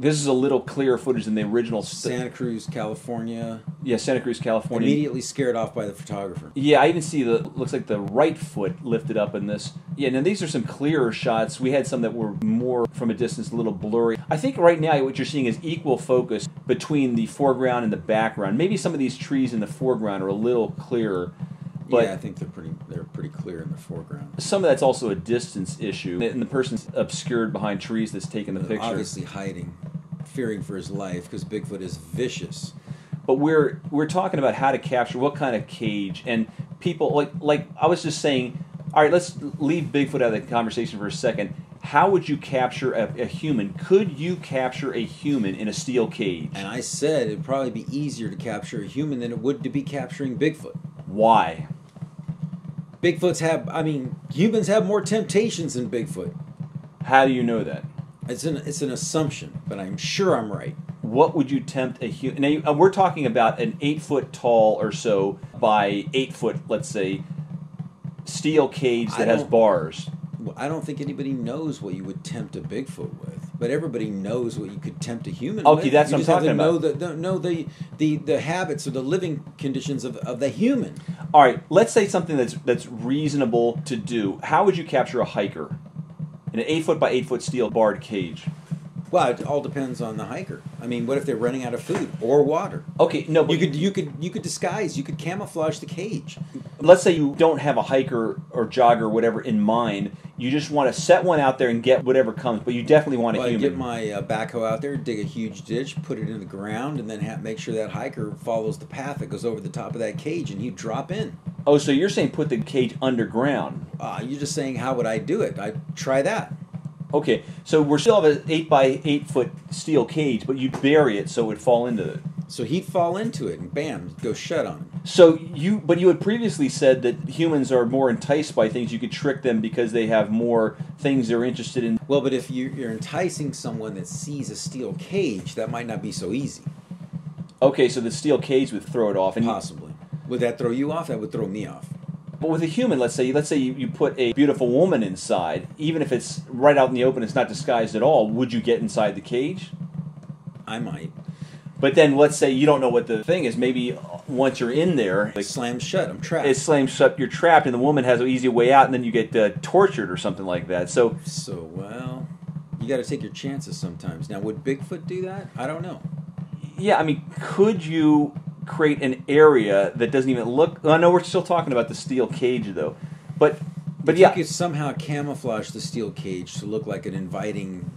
This is a little clearer footage than the original. Santa Cruz, California. Yeah, Santa Cruz, California. Immediately scared off by the photographer. Yeah, I even see looks like the right foot lifted up in this. Yeah, now these are some clearer shots. We had some that were more from a distance, a little blurry. I think right now what you're seeing is equal focus between the foreground and the background. Maybe some of these trees in the foreground are a little clearer. But yeah, I think they're pretty clear in the foreground. Some of that's also a distance issue, and the person's obscured behind trees that's taking the picture. Obviously hiding, fearing for his life, because Bigfoot is vicious. But we're talking about how to capture what kind of cage, and people like I was just saying. All right, let's leave Bigfoot out of the conversation for a second. How would you capture a human? Could you capture a human in a steel cage? And I said it'd probably be easier to capture a human than it would to be capturing Bigfoot. Why? Humans have more temptations than Bigfoot. How do you know that? It's an assumption, but I'm sure I'm right. What would you tempt a human? Now, we're talking about an 8 foot tall or so by 8 foot, let's say, steel cage that has bars. I don't think anybody knows what you would tempt a Bigfoot with, but everybody knows what you could tempt a human with. Okay, that's what I'm talking about. Know the habits or the living conditions of the human. All right, let's say something that's reasonable to do. How would you capture a hiker in an 8 foot by 8 foot steel barred cage? Well, it all depends on the hiker. I mean, what if they're running out of food or water? Okay, no, but you could disguise, you could camouflage the cage. Let's say you don't have a hiker or jogger or whatever in mind. You just want to set one out there and get whatever comes, but you definitely want a human. I get my backhoe out there, dig a huge ditch, put it in the ground, and then make sure that hiker follows the path that goes over the top of that cage, and you drop in. Oh, so you're saying put the cage underground? You're just saying how would I do it? I'd try that. Okay, so we're still have an 8 by 8 foot steel cage, but you'd bury it so it would fall into it. So he'd fall into it, and bam, go shut on him. So you had previously said that humans are more enticed by things. You could trick them because they have more things they're interested in. Well, but if you're enticing someone that sees a steel cage, that might not be so easy. Okay, so the steel cage would throw it off. And possibly. Would that throw you off? That would throw me off. But with a human, let's say you put a beautiful woman inside, even if it's right out in the open, it's not disguised at all, would you get inside the cage? I might. But then let's say you don't know what the thing is. Maybe once you're in there, it slams shut. I'm trapped. It slams shut. You're trapped, and the woman has an easy way out, and then you get tortured or something like that. So well, you got to take your chances sometimes. Now, would Bigfoot do that? I don't know. Yeah, I mean, could you create an area that doesn't even look... I know we're still talking about the steel cage, though. But yeah. You could somehow camouflage the steel cage to look like an inviting,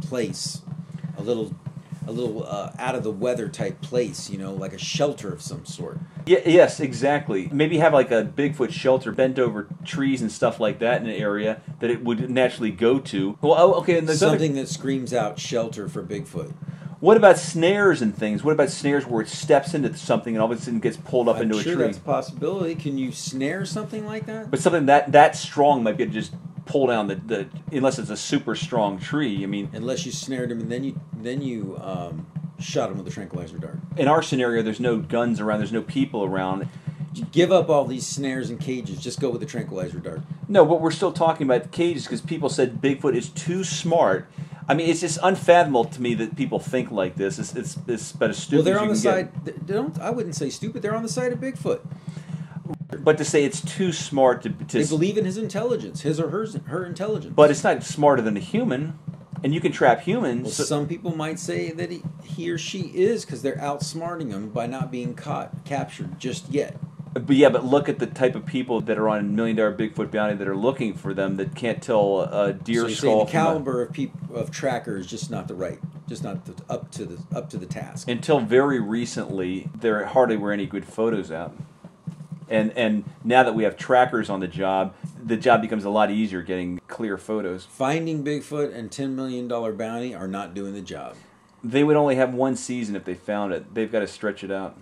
place. A little out-of-the-weather type place, like a shelter of some sort. Yeah, yes, exactly. Maybe have like a Bigfoot shelter, bent over trees and stuff like that in an area that it would naturally go to. Well, okay, and something that screams out shelter for Bigfoot. What about snares and things? What about snares where it steps into something and all of a sudden gets pulled up into a tree? I'm sure that's a possibility. Can you snare something like that? But something that strong might be able to just pull down the unless it's a super strong tree. I mean, unless you snared him and then you shot him with a tranquilizer dart. In our scenario, there's no guns around. There's no people around. Give up all these snares and cages. Just go with the tranquilizer dart. No, but we're still talking about cages because people said Bigfoot is too smart. I mean, it's just unfathomable to me that people think like this. It's about as stupid. Well, they're as on you the can side. I wouldn't say stupid. They're on the side of Bigfoot. But to say it's too smart to they believe in his intelligence, his or her intelligence. But it's not smarter than a human, and you can trap humans. Well, some people might say that he or she is because they're outsmarting him by not being captured just yet. But look at the type of people that are on $1 Million Bigfoot bounty that are looking for them that can't tell a deer skull. The caliber of tracker is just not up to the task. Until very recently, there hardly were any good photos out, and now that we have trackers on the job becomes a lot easier getting clear photos. Finding Bigfoot and $10 million bounty are not doing the job. They would only have one season if they found it. They've got to stretch it out.